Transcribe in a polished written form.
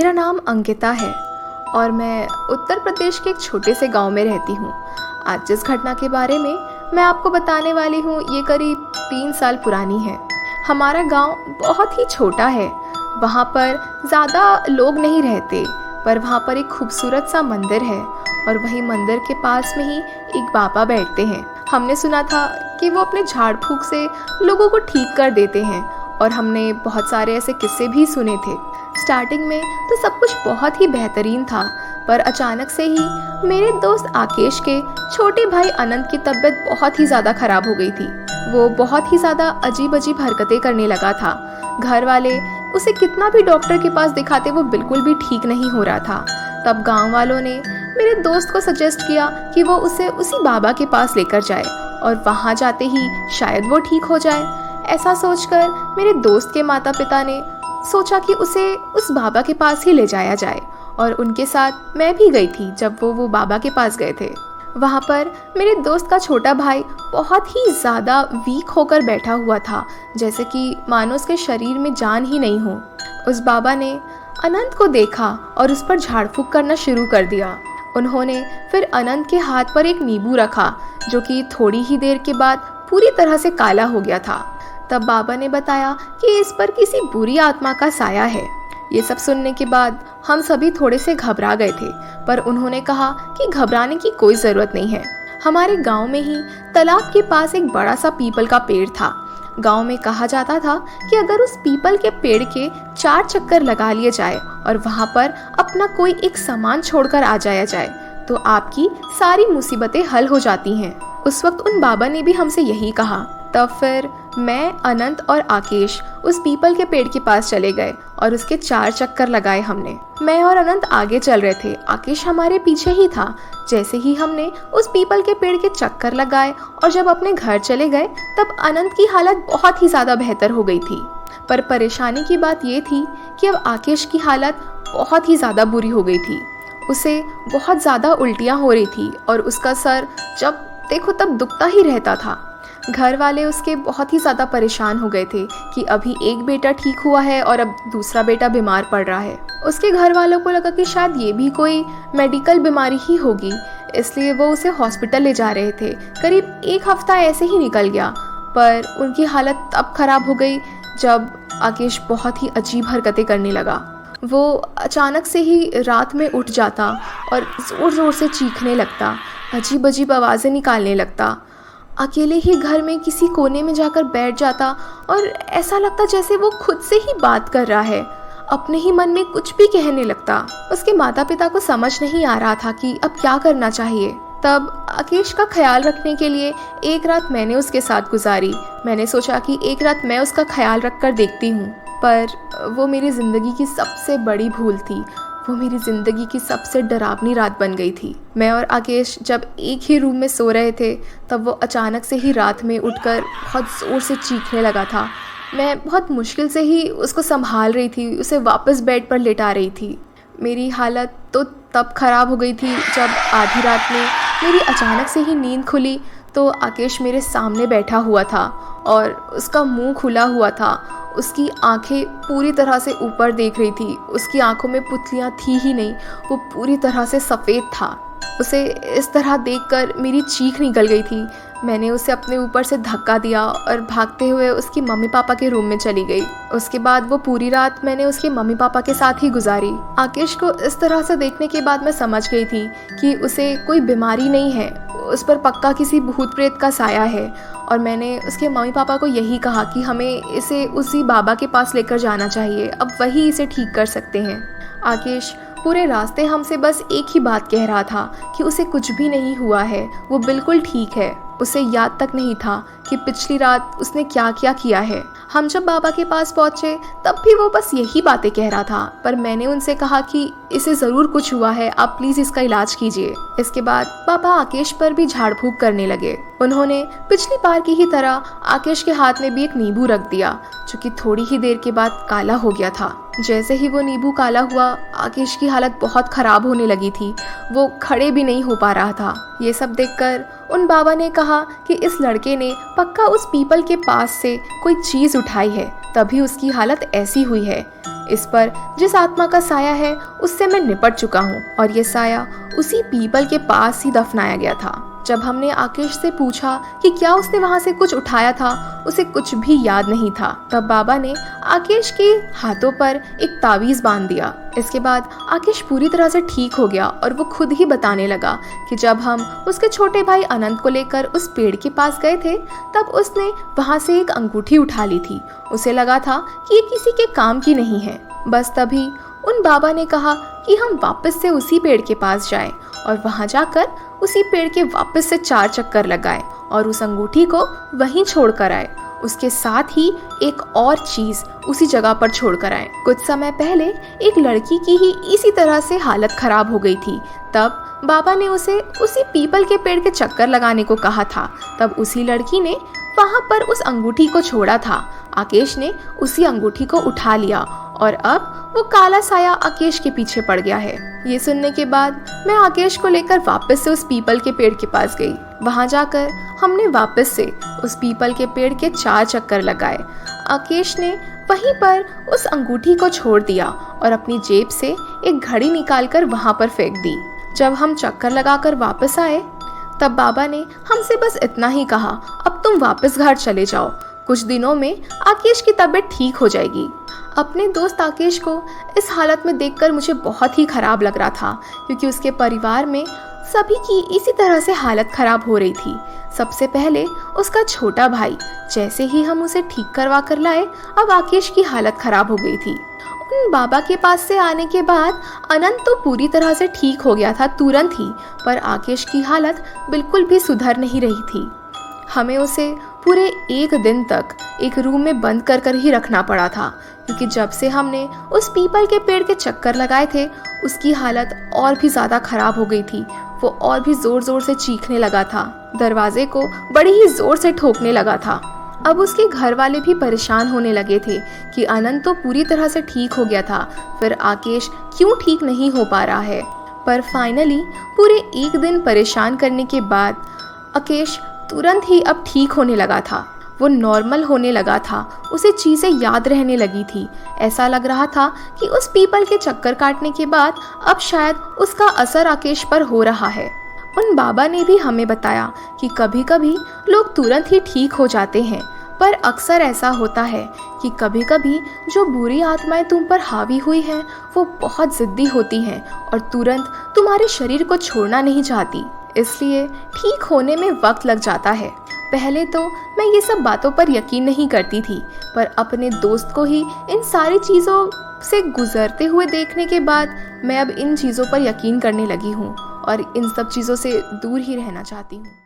मेरा नाम अंकिता है और मैं उत्तर प्रदेश के एक छोटे से गांव में रहती हूँ। आज जिस घटना के बारे में मैं आपको बताने वाली हूँ ये करीब 3 साल पुरानी है। हमारा गांव बहुत ही छोटा है, वहाँ पर ज़्यादा लोग नहीं रहते, पर वहाँ पर एक खूबसूरत सा मंदिर है और वहीं मंदिर के पास में ही एक बाबा बैठते हैं। हमने सुना था कि वो अपने झाड़ फूंक से लोगों को ठीक कर देते हैं और हमने बहुत सारे ऐसे किस्से भी सुने थे। स्टार्टिंग में तो सब कुछ बहुत ही बेहतरीन था, पर अचानक से ही मेरे दोस्त आकेश के छोटे भाई अनंत की तबीयत बहुत ही ज़्यादा ख़राब हो गई थी। वो बहुत ही ज़्यादा अजीब अजीब हरकतें करने लगा था। घर वाले उसे कितना भी डॉक्टर के पास दिखाते वो बिल्कुल भी ठीक नहीं हो रहा था। तब गांव वालों ने मेरे दोस्त को सजेस्ट किया कि वो उसे उसी बाबा के पास लेकर जाए और वहाँ जाते ही शायद वो ठीक हो जाए। ऐसा सोचकर मेरे दोस्त के माता पिता ने सोचा कि उसे उस बाबा के पास ही ले जाया जाए और उनके साथ मैं भी गई थी जब वो बाबा के पास गए थे। वहाँ पर मेरे दोस्त का छोटा भाई बहुत ही ज़्यादा वीक होकर बैठा हुआ था, जैसे कि मानो उसके शरीर में जान ही नहीं हो। उस बाबा ने अनंत को देखा और उस पर झाड़ फूंक करना शुरू कर दिया। उन्होंने फिर अनंत के हाथ पर एक नींबू रखा जो कि थोड़ी ही देर के बाद पूरी तरह से काला हो गया था। तब बाबा ने बताया कि इस पर किसी बुरी आत्मा का साया है। ये सब सुनने के बाद हम सभी थोड़े से घबरा गए थे, पर उन्होंने कहा कि घबराने की कोई ज़रूरत नहीं है। हमारे गांव में ही तालाब के पास एक बड़ा सा पीपल का पेड़ था। गांव में कहा जाता था कि अगर उस पीपल के पेड़ के 4 चक्कर लगा लिए जाए और वहाँ पर अपना कोई एक सामान छोड़कर आ जाया जाए तो आपकी सारी मुसीबतें हल हो जाती हैं। उस वक्त उन बाबा ने भी हमसे यही कहा। तब फिर मैं, अनंत और आकेश उस पीपल के पेड़ के पास चले गए और उसके 4 चक्कर लगाए हमने। मैं और अनंत आगे चल रहे थे, आकेश हमारे पीछे ही था। जैसे ही हमने उस पीपल के पेड़ के चक्कर लगाए और जब अपने घर चले गए तब अनंत की हालत बहुत ही ज़्यादा बेहतर हो गई थी। पर परेशानी की बात ये थी कि अब आकेश की हालत बहुत ही ज़्यादा बुरी हो गई थी। उसे बहुत ज़्यादा उल्टियाँ हो रही थी और उसका सर जब देखो तब दुखता ही रहता था। घर वाले उसके बहुत ही ज़्यादा परेशान हो गए थे कि अभी एक बेटा ठीक हुआ है और अब दूसरा बेटा बीमार पड़ रहा है। उसके घर वालों को लगा कि शायद ये भी कोई मेडिकल बीमारी ही होगी, इसलिए वो उसे हॉस्पिटल ले जा रहे थे। करीब 1 हफ्ता ऐसे ही निकल गया, पर उनकी हालत तब खराब हो गई जब आकेश बहुत ही अजीब हरकतें करने लगा। वो अचानक से ही रात में उठ जाता और ज़ोर ज़ोर से चीखने लगता, अजीब अजीब आवाज़ें निकालने लगता। अकेले ही घर में किसी कोने में जाकर बैठ जाता और ऐसा लगता जैसे वो खुद से ही बात कर रहा है, अपने ही मन में कुछ भी कहने लगता। उसके माता पिता को समझ नहीं आ रहा था कि अब क्या करना चाहिए। तब आकेश का ख्याल रखने के लिए एक रात मैंने उसके साथ गुजारी। मैंने सोचा कि एक रात मैं उसका ख्याल रख कर देखती हूँ, पर वो मेरी ज़िंदगी की सबसे बड़ी भूल थी। वो मेरी ज़िंदगी की सबसे डरावनी रात बन गई थी। मैं और आकेश जब एक ही रूम में सो रहे थे तब वो अचानक से ही रात में उठकर बहुत ज़ोर से चीखने लगा था। मैं बहुत मुश्किल से ही उसको संभाल रही थी, उसे वापस बेड पर लेटा रही थी। मेरी हालत तो तब ख़राब हो गई थी जब आधी रात में मेरी अचानक से ही नींद खुली तो आकेश मेरे सामने बैठा हुआ था और उसका मुंह खुला हुआ था। उसकी आंखें पूरी तरह से ऊपर देख रही थी। उसकी आंखों में पुतलियाँ थी ही नहीं, वो पूरी तरह से सफ़ेद था। उसे इस तरह देखकर मेरी चीख निकल गई थी। मैंने उसे अपने ऊपर से धक्का दिया और भागते हुए उसकी मम्मी पापा के रूम में चली गई। उसके बाद वो पूरी रात मैंने उसके मम्मी पापा के साथ ही गुजारी। आकेश को इस तरह से देखने के बाद मैं समझ गई थी कि उसे कोई बीमारी नहीं है, उस पर पक्का किसी भूत प्रेत का साया है। और मैंने उसके मम्मी पापा को यही कहा कि हमें इसे उसी बाबा के पास लेकर जाना चाहिए, अब वही इसे ठीक कर सकते हैं। आकेश पूरे रास्ते हमसे बस एक ही बात कह रहा था कि उसे कुछ भी नहीं हुआ है, वो बिल्कुल ठीक है। उसे याद तक नहीं था कि पिछली रात उसने क्या क्या किया है। हम जब बाबा के पास पहुँचे तब भी वो बस यही बातें कह रहा था, पर मैंने उनसे कहा कि इसे ज़रूर कुछ हुआ है, आप प्लीज़ इसका इलाज कीजिए। इसके बाद बाबा आकेश पर भी झाड़ फूंक करने लगे। उन्होंने पिछली बार की ही तरह आकेश के हाथ में भी एक नींबू रख दिया जो कि थोड़ी ही देर के बाद काला हो गया था। जैसे ही वो नींबू काला हुआ आकेश की हालत बहुत ख़राब होने लगी थी, वो खड़े भी नहीं हो पा रहा था। ये सब देखकर उन बाबा ने कहा कि इस लड़के ने पक्का उस पीपल के पास से कोई चीज़ उठाई है, तभी उसकी हालत ऐसी हुई है। इस पर जिस आत्मा का साया है उससे मैं निपट चुका हूँ और ये साया उसी पीपल के पास ही दफनाया गया था। जब हमने आकेश से पूछा कि क्या उसने वहाँ से कुछ उठाया था, उसे कुछ भी याद नहीं था। तब बाबा ने आकेश के हाथों पर एक तावीज बांध दिया। इसके बाद आकेश पूरी तरह से ठीक हो गया और वो खुद ही बताने लगा कि जब हम उसके छोटे भाई अनंत को लेकर उस पेड़ के पास गए थे तब उसने वहाँ से एक अंगूठी उठा ली थी। उसे लगा था कि ये किसी के काम की नहीं है। बस तभी उन बाबा ने कहा कि हम वापस से उसी पेड़ के पास जाएं और वहाँ जाकर उसी पेड़ के वापस से 4 चक्कर लगाएं और उस अंगूठी को वहीं छोड़ कर आए। उसके साथ ही एक और चीज उसी जगह पर छोड़ कर आए। कुछ समय पहले एक लड़की की ही इसी तरह से हालत खराब हो गई थी। तब बाबा ने उसे उसी पीपल के पेड़ के चक्कर लगाने को कहा था। तब उसी लड़की ने वहाँ पर उस अंगूठी को छोड़ा था। आकेश ने उसी अंगूठी को उठा लिया और अब वो काला साया आकेश के पीछे पड़ गया है। ये सुनने के बाद मैं आकेश को लेकर वापस से उस पीपल के पेड़ के पास गई। वहां जाकर हमने वापस से उस पीपल के पेड़ के 4 चक्कर लगाए। आकेश ने वहीं पर उस अंगूठी को छोड़ दिया और अपनी जेब से एक घड़ी निकालकर वहां पर फेंक दी। जब हम चक्कर लगाकर वापस आए तब बाबा ने हमसे बस इतना ही कहा, अब तुम वापस घर चले जाओ, कुछ दिनों में आकेश की तबीयत ठीक हो जाएगी। अपने दोस्त आकेश को इस हालत में देखकर मुझे बहुत ही खराब लग रहा था, क्योंकि उसके परिवार में सभी की इसी तरह से हालत खराब हो रही थी। सबसे पहले उसका छोटा भाई, जैसे ही हम उसे ठीक करवा कर लाए अब आकेश की हालत खराब हो गई थी। उन बाबा के पास से आने के बाद अनंत तो पूरी तरह से ठीक हो गया था तुरंत ही, पर आकेश की हालत बिल्कुल भी सुधर नहीं रही थी। हमें उसे पूरे 1 दिन तक एक रूम में बंद कर ही रखना पड़ा था, क्योंकि जब से हमने उस पीपल के पेड़ के चक्कर लगाए थे उसकी हालत और भी ज़्यादा खराब हो गई थी। वो और भी ज़ोर ज़ोर से चीखने लगा था, दरवाजे को बड़ी ही ज़ोर से ठोकने लगा था। अब उसके घर वाले भी परेशान होने लगे थे कि अनंत तो पूरी तरह से ठीक हो गया था, फिर आकेश क्यों ठीक नहीं हो पा रहा है। पर फाइनली पूरे 1 दिन परेशान करने के बाद आकेश तुरंत ही अब ठीक होने लगा था। वो नॉर्मल होने लगा था, उसे चीज़ें याद रहने लगी थी। ऐसा लग रहा था कि उस पीपल के चक्कर काटने के बाद अब शायद उसका असर आकेश पर हो रहा है। उन बाबा ने भी हमें बताया कि कभी कभी लोग तुरंत ही ठीक हो जाते हैं, पर अक्सर ऐसा होता है कि कभी कभी जो बुरी आत्माएं तुम पर हावी हुई हैं वो बहुत ज़िद्दी होती हैं और तुरंत तुम्हारे शरीर को छोड़ना नहीं चाहती, इसलिए ठीक होने में वक्त लग जाता है। पहले तो मैं ये सब बातों पर यकीन नहीं करती थी, पर अपने दोस्त को ही इन सारी चीज़ों से गुजरते हुए देखने के बाद मैं अब इन चीज़ों पर यकीन करने लगी हूँ और इन सब चीज़ों से दूर ही रहना चाहती हूँ।